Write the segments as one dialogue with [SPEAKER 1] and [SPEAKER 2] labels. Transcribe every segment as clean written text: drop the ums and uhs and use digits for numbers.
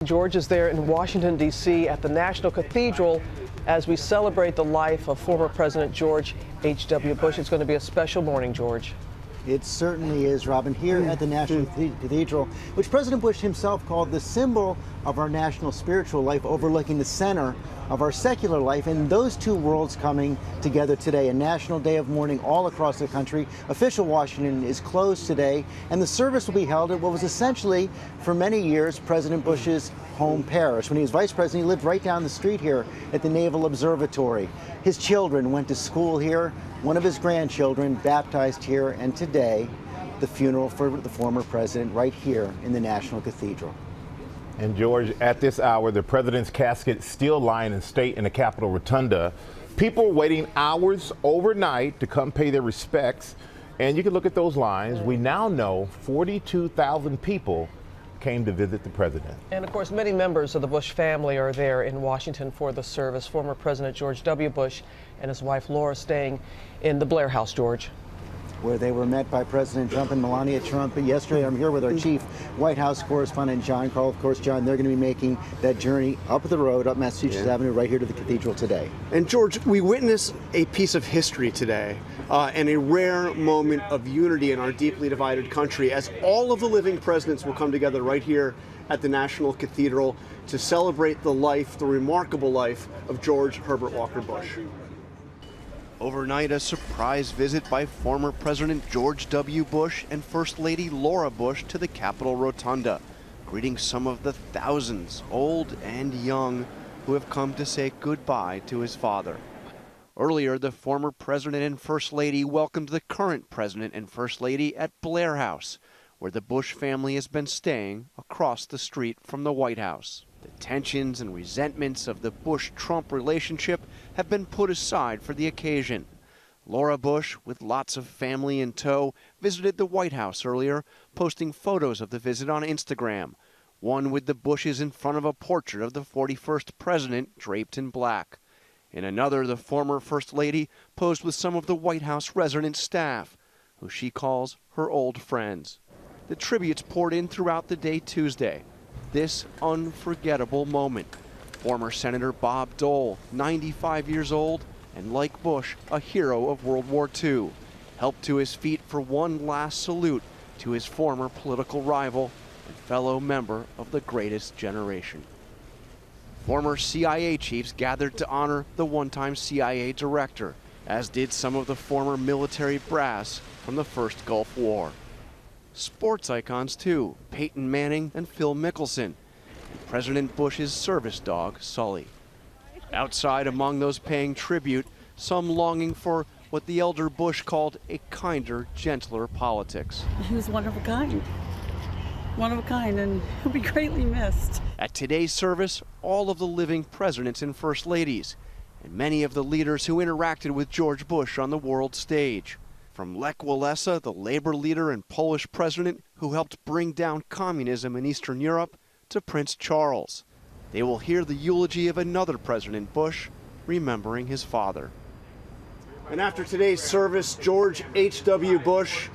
[SPEAKER 1] George is there in Washington, D.C. at the National Cathedral as we celebrate the life of former President George H.W. Bush. It's going to be a special morning, George.
[SPEAKER 2] It certainly is, Robin, here at the National Cathedral, which President Bush himself called the symbol of our national spiritual life, overlooking the center of our secular life, and those two worlds coming together today. A national day of mourning all across the country. Official Washington is closed today, and the service will be held at what was essentially, for many years, President Bush's home parish. When he was vice president, he lived right down the street here at the Naval Observatory. His children went to school here. One of his grandchildren baptized here, and today, the funeral for the former president right here in the National Cathedral.
[SPEAKER 3] And George, at this hour, the president's casket still lying in state in the Capitol Rotunda. People waiting hours overnight to come pay their respects. And you can look at those lines. We now know 42,000 people came to visit the president.
[SPEAKER 1] And of course, many members of the Bush family are there in Washington for the service. Former President George W. Bush and his wife Laura staying in the Blair House, George,
[SPEAKER 2] where they were met by President Trump and Melania Trump. But yesterday, I'm here with our chief White House correspondent, John Carl. Of course, John, they're going to be making that journey up the road, up Massachusetts Avenue, right here to the cathedral today.
[SPEAKER 4] And George, we witness a piece of history today and a rare moment of unity in our deeply divided country, as all of the living presidents will come together right here at the National Cathedral to celebrate the life, the remarkable life of George Herbert Walker Bush. Overnight, a surprise visit by former President George W. Bush and First Lady Laura Bush to the Capitol Rotunda, greeting some of the thousands, old and young, who have come to say goodbye to his father. Earlier, the former President and First Lady welcomed the current President and First Lady at Blair House, where the Bush family has been staying across the street from the White House. The tensions and resentments of the Bush-Trump relationship have been put aside for the occasion. Laura Bush, with lots of family in tow, visited the White House earlier, posting photos of the visit on Instagram. One with the Bushes in front of a portrait of the 41st president draped in black. In another, the former First Lady posed with some of the White House resident staff, who she calls her old friends. The tributes poured in throughout the day Tuesday. This unforgettable moment. Former Senator Bob Dole, 95 years old, and like Bush, a hero of World War II, helped to his feet for one last salute to his former political rival and fellow member of the greatest generation. Former CIA chiefs gathered to honor the one-time CIA director, as did some of the former military brass from the first Gulf War. Sports icons too, Peyton Manning and Phil Mickelson, and President Bush's service dog, Sully. Outside, among those paying tribute, some longing for what the elder Bush called a kinder, gentler politics.
[SPEAKER 5] He was one of a kind, and he'll be greatly missed.
[SPEAKER 4] At today's service, all of the living presidents and first ladies, and many of the leaders who interacted with George Bush on the world stage. From Lech Walesa, the labor leader and Polish president who helped bring down communism in Eastern Europe, to Prince Charles. They will hear the eulogy of another President Bush, remembering his father. And after today's service, George H.W. Bush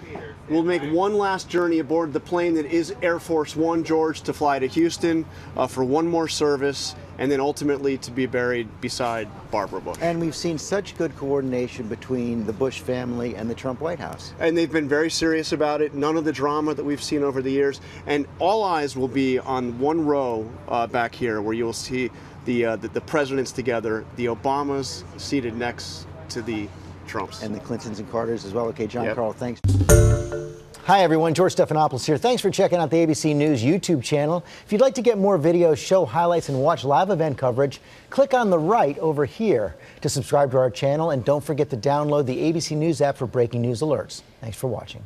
[SPEAKER 4] will make one last journey aboard the plane that is Air Force One, George, to fly to Houston for one more service, and then ultimately to be buried beside Barbara Bush.
[SPEAKER 2] And we've seen such good coordination between the Bush family and the Trump White House.
[SPEAKER 4] And they've been very serious about it, none of the drama that we've seen over the years. And all eyes will be on one row back here, where you will see the presidents together, the Obamas seated next to the Trumps.
[SPEAKER 2] And the Clintons and Carters as well. Okay, John
[SPEAKER 4] Yep.
[SPEAKER 2] Carl, thanks. Hi, everyone. George Stephanopoulos here. Thanks for checking out the ABC News YouTube channel. If you'd like to get more videos, show highlights, and watch live event coverage, click on the right over here to subscribe to our channel. And don't forget to download the ABC News app for breaking news alerts. Thanks for watching.